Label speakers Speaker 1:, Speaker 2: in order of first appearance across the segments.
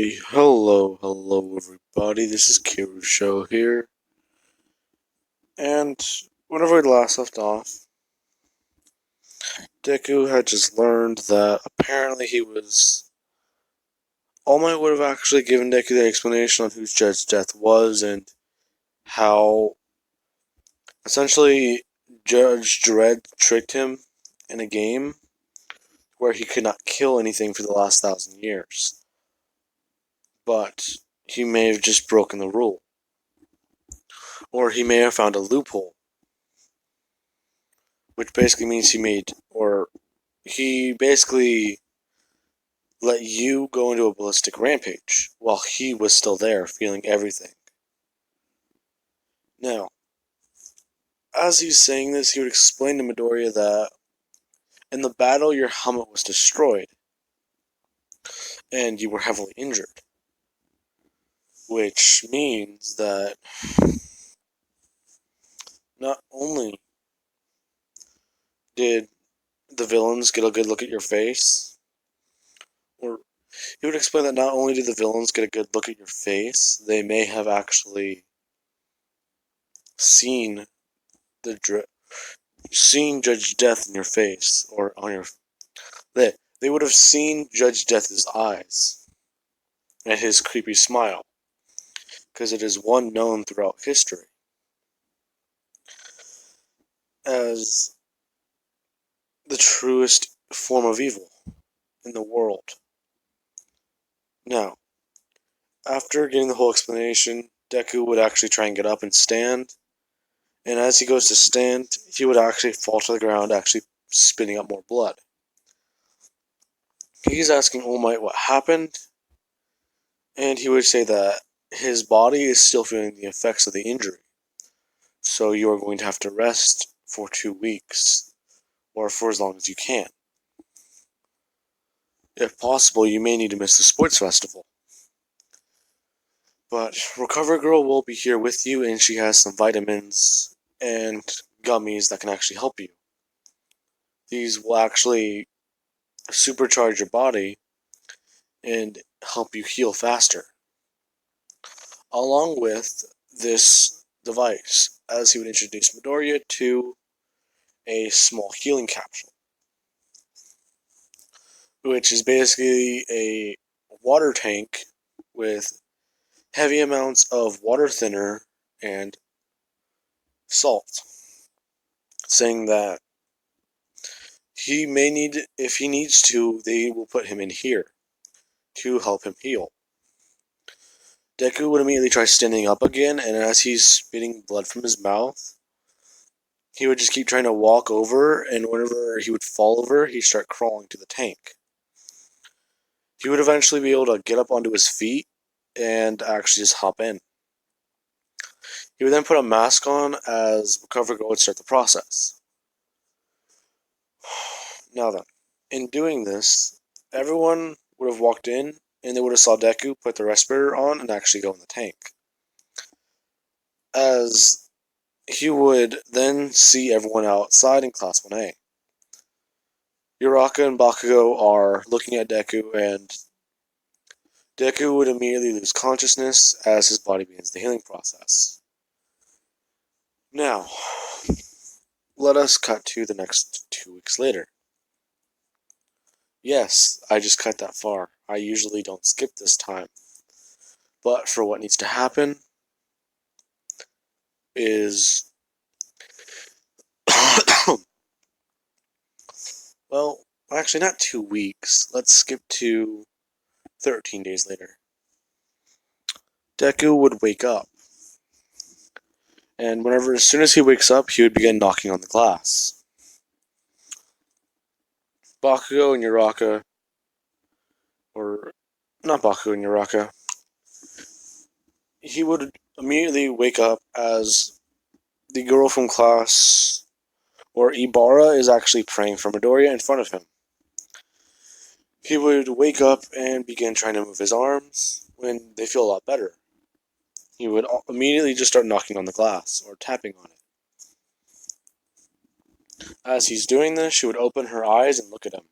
Speaker 1: Alrighty, hello everybody, this is Kiru Show here, and whenever we last left off, Deku had just learned that apparently All Might would have actually given Deku the explanation on who Jed's death was, and how, essentially, Judge Dredd tricked him in a game where he could not kill anything for the last 1,000 years. But he may have just broken the rule. Or he may have found a loophole. Which basically means he basically let you go into a ballistic rampage while he was still there, feeling everything. Now, as he's saying this, he would explain to Midoriya that in the battle your helmet was destroyed and you were heavily injured. Which means that not only did the villains get a good look at your face, or he would explain that not only did the villains get a good look at your face, they may have actually seen seen Judge Death in your face, or on your... They would have seen Judge Death's eyes, and his creepy smile, because it is one known throughout history as the truest form of evil in the world. Now, after getting the whole explanation, Deku would actually try and get up and stand, and as he goes to stand, he would actually fall to the ground, actually spitting up more blood. He's asking All Might what happened, and he would say that his body is still feeling the effects of the injury, so you are going to have to rest for 2 weeks, or for as long as you can. If possible, you may need to miss the sports festival. But Recover Girl will be here with you, and she has some vitamins and gummies that can actually help you. These will actually supercharge your body and help you heal faster. Along with this device, as he would introduce Midoriya to a small healing capsule, which is basically a water tank with heavy amounts of water thinner and salt, saying that he may need, if he needs to, they will put him in here to help him heal. Deku would immediately try standing up again, and as he's spitting blood from his mouth, he would just keep trying to walk over, and whenever he would fall over, he'd start crawling to the tank. He would eventually be able to get up onto his feet and actually just hop in. He would then put a mask on as Recover Girl would start the process. Now then, in doing this, everyone would have walked in and they would have saw Deku put the respirator on and actually go in the tank. As he would then see everyone outside in Class 1A. Uraka and Bakugo are looking at Deku, and Deku would immediately lose consciousness as his body begins the healing process. Now, let us cut to the next 2 weeks later. Yes, I just cut that far. I usually don't skip this time. But for what needs to happen is... well, actually not 2 weeks. Let's skip to 13 days later. Deku would wake up. And as soon as he wakes up, he would begin knocking on the glass. Bakugo and Uraka, or not Bakugo and Uraka, he would immediately wake up as the girl from class, or Ibara, is actually praying for Midoriya in front of him. He would wake up and begin trying to move his arms. When they feel a lot better, he would immediately just start knocking on the glass, or tapping on it. As he's doing this, she would open her eyes and look at him.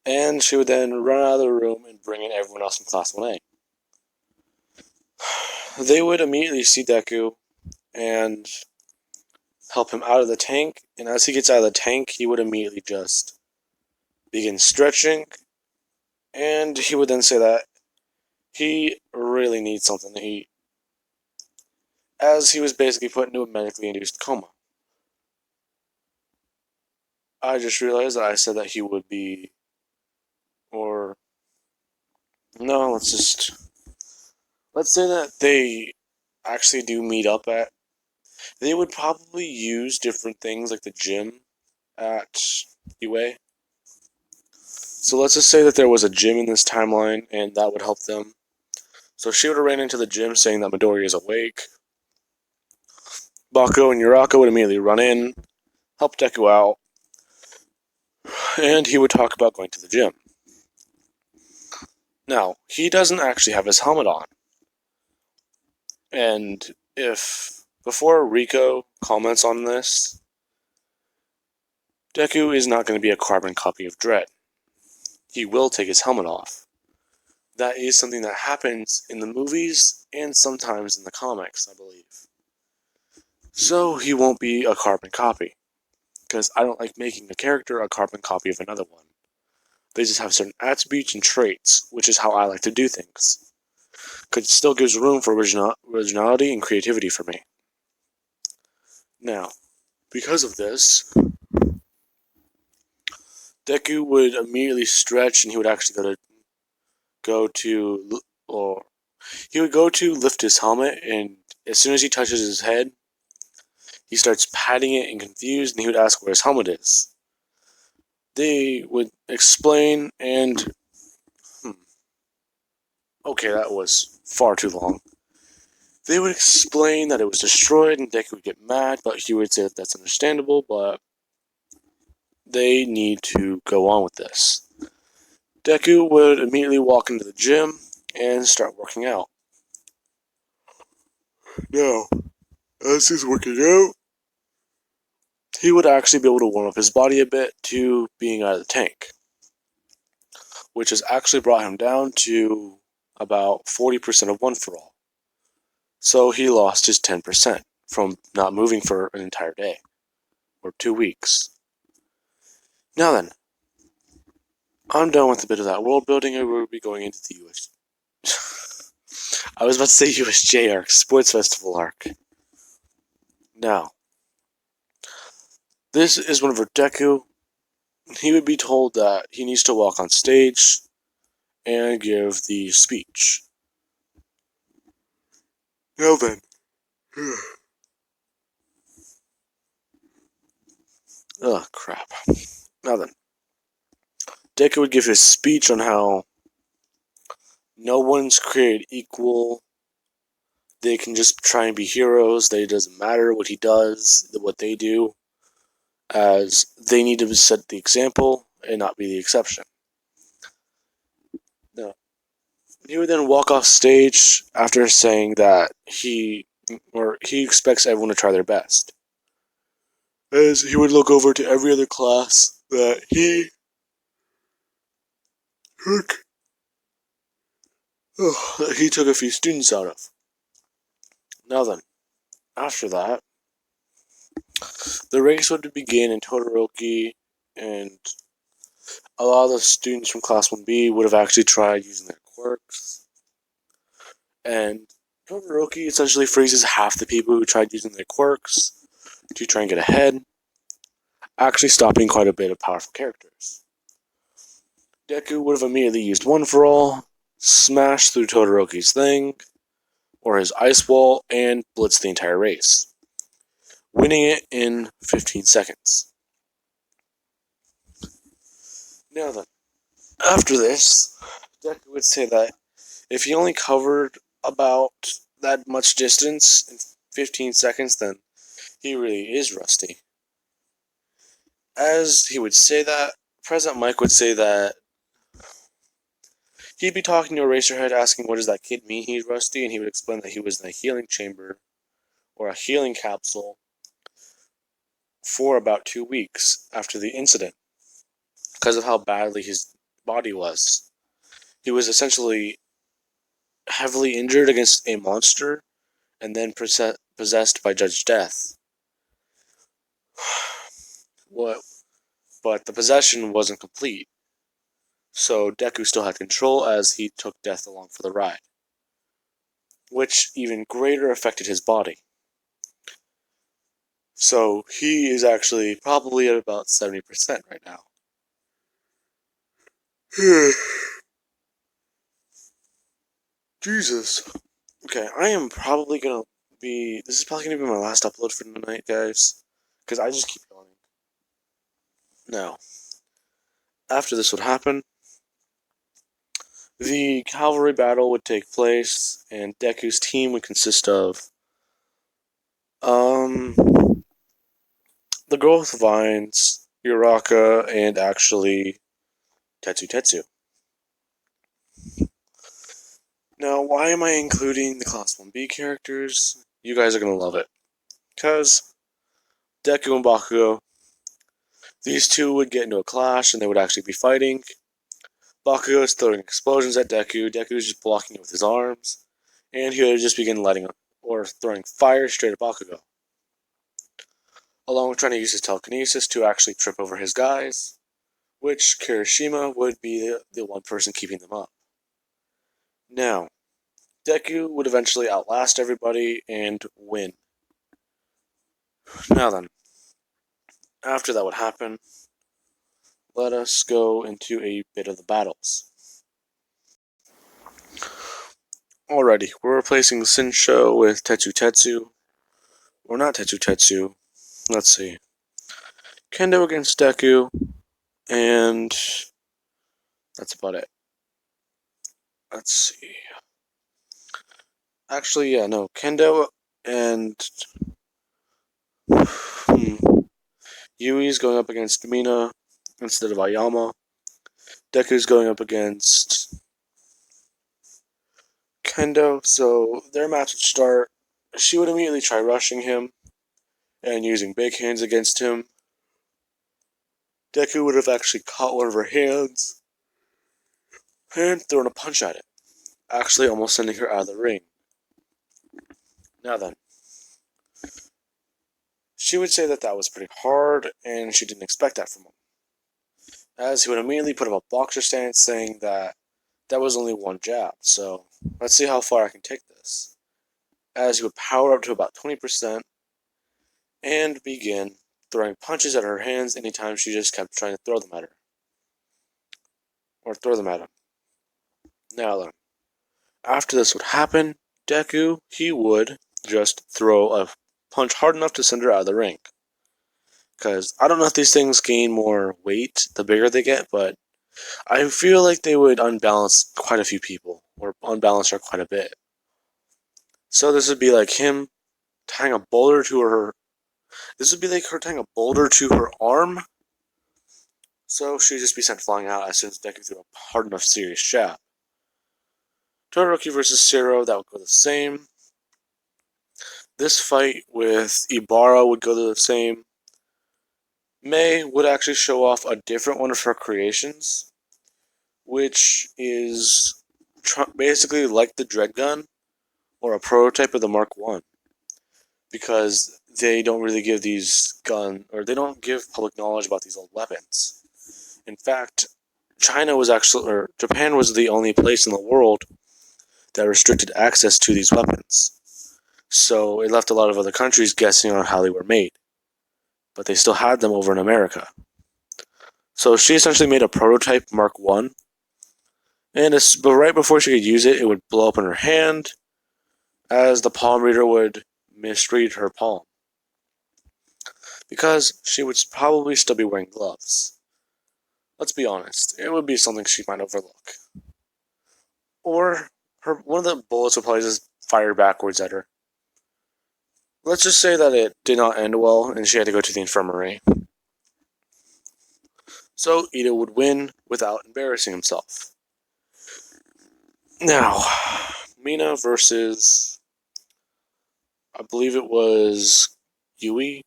Speaker 1: And she would then run out of the room and bring in everyone else from Class 1A. They would immediately see Deku and help him out of the tank, and as he gets out of the tank, he would immediately just begin stretching, and he would then say that he really needs something. As he was basically put into a medically induced coma. I just realized that I said that he would be, or no, let's say that they actually do meet up at. They would probably use different things like the gym at UA. So let's just say that there was a gym in this timeline, and that would help them. So she would have ran into the gym saying that Midori is awake. Bako and Yuraka would immediately run in, help Deku out, and he would talk about going to the gym. Now, he doesn't actually have his helmet on. And if, before Rico comments on this, Deku is not going to be a carbon copy of Dredd. He will take his helmet off. That is something that happens in the movies and sometimes in the comics, I believe. So he won't be a carbon copy, because I don't like making a character a carbon copy of another one. They just have certain attributes and traits, which is how I like to do things. Because it still gives room for originality and creativity for me. Now, because of this, Deku would immediately stretch, and he would actually he would go to lift his helmet, and as soon as he touches his head, he starts patting it and confused, and he would ask where his helmet is. They would explain, and okay, that was far too long. They would explain that it was destroyed, and Deku would get mad, but he would say that that's understandable, but they need to go on with this. Deku would immediately walk into the gym and start working out. Now, as he's working out, he would actually be able to warm up his body a bit to being out of the tank, which has actually brought him down to about 40% of one for all. So he lost his 10% from not moving for an entire day, or 2 weeks. Now then, I'm done with a bit of that world building, and we'll be going into the US. I was about to say USJ arc, Sports Festival arc. Now, this is whenever Deku, he would be told that he needs to walk on stage and give the speech. Now then. Ugh, crap. Now then. Deku would give his speech on how no one's created equal. They can just try and be heroes. It doesn't matter what he does, what they do, as they need to set the example and not be the exception. Now, he would then walk off stage after saying that he expects everyone to try their best. As he would look over to every other class that he took a few students out of. Now then, after that, the race would begin in Todoroki, and a lot of the students from Class 1B would have actually tried using their quirks. And Todoroki essentially freezes half the people who tried using their quirks to try and get ahead, actually stopping quite a bit of powerful characters. Deku would have immediately used One for All, smashed through Todoroki's thing, or his ice wall, and blitzed the entire race, winning it in 15 seconds. Now then, after this, Deku would say that if he only covered about that much distance in 15 seconds, then he really is rusty. As he would say that, President Mike would say that he'd be talking to Eraserhead asking what does that kid mean he's rusty, and he would explain that he was in a healing chamber or a healing capsule for about 2 weeks after the incident because of how badly his body was. He was essentially heavily injured against a monster and then possessed by Judge Death. What? But the possession wasn't complete, so Deku still had control as he took Death along for the ride, which even greater affected his body. So he is actually probably at about 70% right now. Jesus. Okay, I am probably gonna be. This is probably gonna be my last upload for tonight, guys. Because I just keep going. Now, after this would happen, the cavalry battle would take place, and Deku's team would consist of um the girl with vines, Uraka, and actually Tetsu. Now, why am I including the Class 1B characters? You guys are gonna love it. Because Deku and Bakugo, these two would get into a clash and they would actually be fighting. Bakugo is throwing explosions at Deku. Deku is just blocking it with his arms. And he would just begin letting or throwing fire straight at Bakugo. Along with trying to use his telekinesis to actually trip over his guys, which Kirishima would be the one person keeping them up. Now, Deku would eventually outlast everybody and win. Now then, after that would happen, let us go into a bit of the battles. Alrighty, we're replacing Shinsho with Tetsu. Or not Tetsu. Let's see. Kendo against Deku, and that's about it. Let's see. Actually, yeah, no. Kendo and Yui's going up against Mina instead of Ayama. Deku's going up against Kendo, so their match would start. She would immediately try rushing him and using big hands against him. Deku would have actually caught one of her hands and thrown a punch at it, actually almost sending her out of the ring. Now then, she would say that that was pretty hard, and she didn't expect that from him, as he would immediately put him a boxer stance, saying that that was only one jab, so let's see how far I can take this. As he would power up to about 20%, and begin throwing punches at her hands anytime she just kept trying to throw them at her. Or throw them at him. Now then, after this would happen, Deku, he would just throw a punch hard enough to send her out of the ring. Because I don't know if these things gain more weight the bigger they get, but I feel like they would unbalance quite a few people, or unbalance her quite a bit. So this would be like him tying a boulder to her. This would be like her tying a boulder to her arm. So she'd just be sent flying out as soon as Deku threw a hard enough serious jab. Todoroki versus Zero, that would go the same. This fight with Ibarra would go the same. Mei would actually show off a different one of her creations, which is basically like the Dread Gun, or a prototype of the Mark 1. Because they don't really give these they don't give public knowledge about these old weapons. In fact, Japan was the only place in the world that restricted access to these weapons. So it left a lot of other countries guessing on how they were made. But they still had them over in America. So she essentially made a prototype Mark 1. But right before she could use it, it would blow up in her hand, as the palm reader would misread her palm. Because she would probably still be wearing gloves. Let's be honest, it would be something she might overlook. Or one of the bullets would probably just fire backwards at her. Let's just say that it did not end well and she had to go to the infirmary. So Ito would win without embarrassing himself. Now, Mina versus, I believe it was Yui.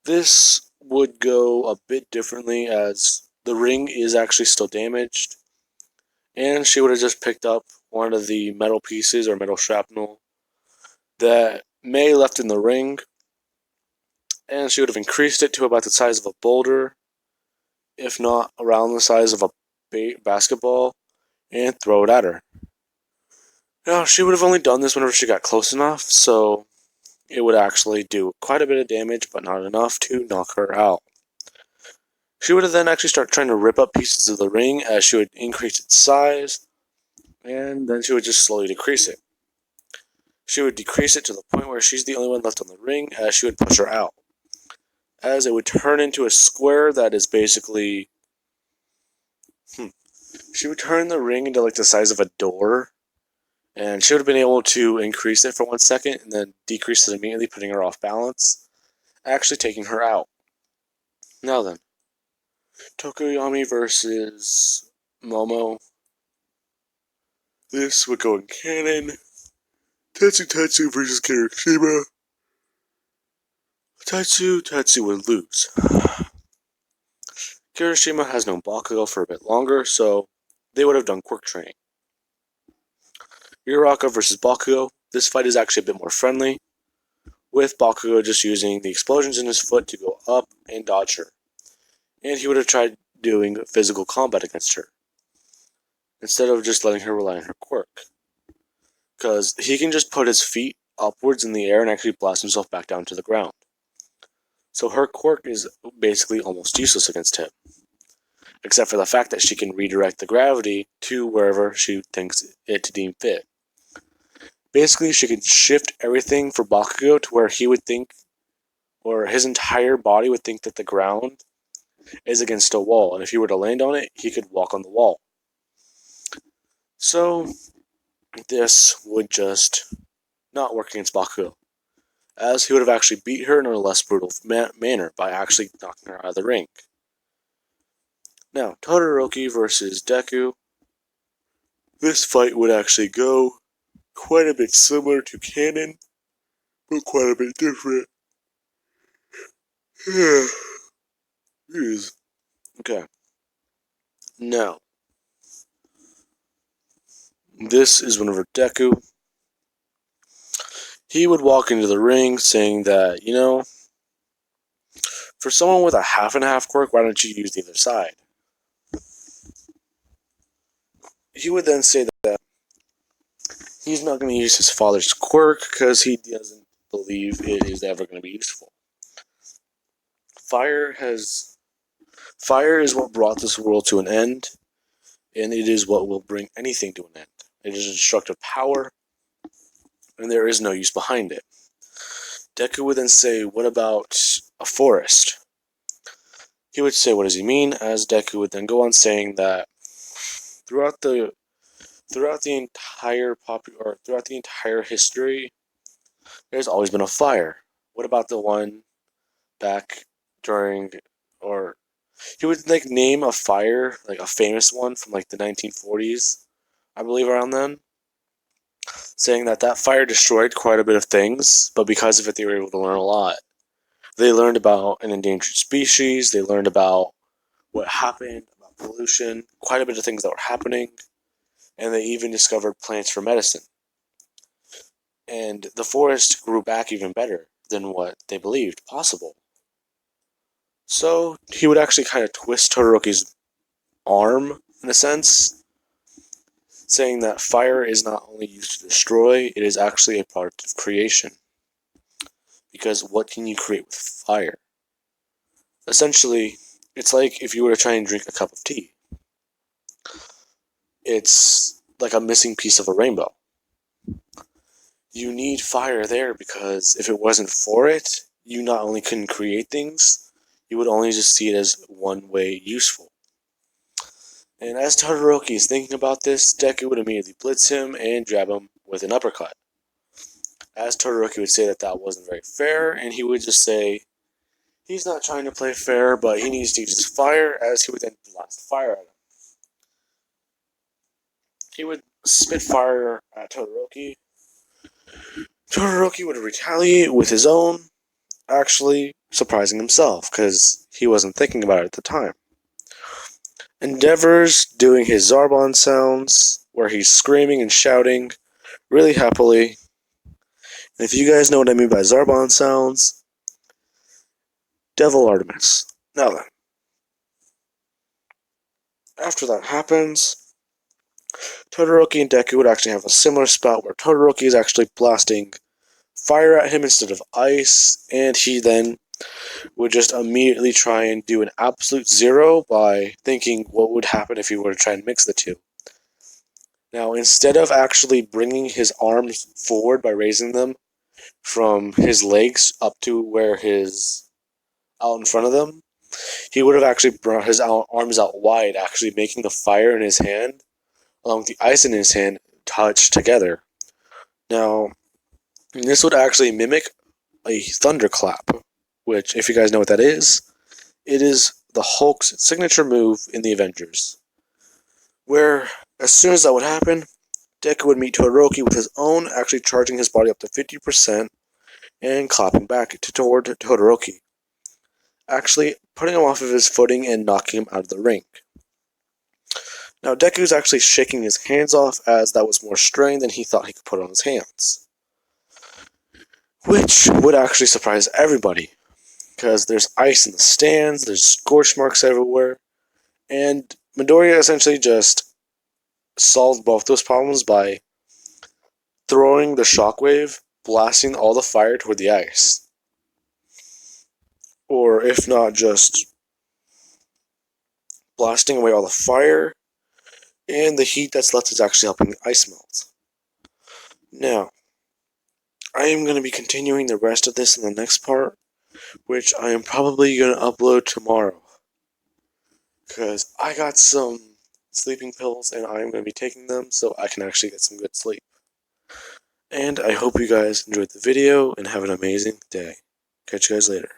Speaker 1: This would go a bit differently, as the ring is actually still damaged, and she would have just picked up one of the metal pieces or metal shrapnel that May left in the ring, and she would have increased it to about the size of a boulder, if not around the size of a basketball, and throw it at her. Now, she would have only done this whenever she got close enough, so it would actually do quite a bit of damage, but not enough to knock her out. She would have then actually start trying to rip up pieces of the ring as she would increase its size, and then she would just slowly decrease it. She would decrease it to the point where she's the only one left on the ring as she would push her out. As it would turn into a square that is basically... She would turn the ring into like the size of a door, and she would have been able to increase it for 1 second and then decrease it immediately, putting her off balance, actually taking her out. Now then, Tokoyami versus Momo. This would go in canon. Tetsu versus Kirishima. Tetsu would lose. Kirishima has known Bakugo for a bit longer, so they would have done quirk training. Uraraka versus Bakugo. This fight is actually a bit more friendly, with Bakugo just using the explosions in his foot to go up and dodge her. And he would have tried doing physical combat against her, instead of just letting her rely on her quirk. Because he can just put his feet upwards in the air and actually blast himself back down to the ground. So her quirk is basically almost useless against him, except for the fact that she can redirect the gravity to wherever she thinks it to deem fit. Basically, she can shift everything for Bakugo to where he would think, or his entire body would think that the ground is against a wall, and if he were to land on it, he could walk on the wall. So, this would just not work against Bakugo, as he would have actually beat her in a less brutal manner by actually knocking her out of the ring. Now, Todoroki versus Deku. This fight would actually go quite a bit similar to canon, but quite a bit different. Okay. Now, this is whenever Deku, he would walk into the ring saying that, for someone with a half and half quirk, why don't you use the other side? He would then say that he's not going to use his father's quirk because he doesn't believe it is ever going to be useful. Fire is what brought this world to an end, and it is what will bring anything to an end. It is a destructive power, and there is no use behind it. Deku would then say, what about a forest? He would say, what does he mean? As Deku would then go on saying that throughout the entire history, there's always been a fire. What about the one back during, or he would name a fire, like a famous one from the 1940s, I believe, around then, saying that fire destroyed quite a bit of things, but because of it they were able to learn a lot. They learned about an endangered species, they learned about what happened, about pollution, quite a bit of things that were happening, and they even discovered plants for medicine. And the forest grew back even better than what they believed possible. So he would actually kind of twist Todoroki's arm, in a sense, saying that fire is not only used to destroy, it is actually a part of creation. Because what can you create with fire? Essentially, it's like if you were to try and drink a cup of tea. It's like a missing piece of a rainbow. You need fire there because if it wasn't for it, you not only couldn't create things, you would only just see it as one way useful. And as Todoroki is thinking about this, Deku would immediately blitz him and jab him with an uppercut. As Todoroki would say that wasn't very fair, and he would just say he's not trying to play fair, but he needs to use his fire, as he would then blast fire at him. He would spit fire at Todoroki. Todoroki would retaliate with his own, actually surprising himself, because he wasn't thinking about it at the time. Endeavor's doing his Zarbon sounds, where he's screaming and shouting really happily. And if you guys know what I mean by Zarbon sounds, Devil Artemis. Now then, after that happens, Todoroki and Deku would actually have a similar spot where Todoroki is actually blasting fire at him instead of ice, and he then would just immediately try and do an absolute zero by thinking what would happen if he were to try and mix the two. Now, instead of actually bringing his arms forward by raising them from his legs up to where his out in front of them, he would have actually brought his arms out wide, actually making the fire in his hand along with the ice in his hand touch together. Now, this would actually mimic a thunderclap, which, if you guys know what that is, it is the Hulk's signature move in the Avengers. Where, as soon as that would happen, Deku would meet Todoroki with his own, actually charging his body up to 50% and clapping back toward Todoroki, actually putting him off of his footing and knocking him out of the ring. Now, Deku's actually shaking his hands off as that was more strain than he thought he could put on his hands, which would actually surprise everybody, because there's ice in the stands, there's scorch marks everywhere, and Midoriya essentially just solved both those problems by throwing the shockwave, blasting all the fire toward the ice. Or if not, just blasting away all the fire, and the heat that's left is actually helping the ice melt. Now, I am going to be continuing the rest of this in the next part, which I am probably going to upload tomorrow, because I got some sleeping pills and I am going to be taking them so I can actually get some good sleep. And I hope you guys enjoyed the video and have an amazing day. Catch you guys later.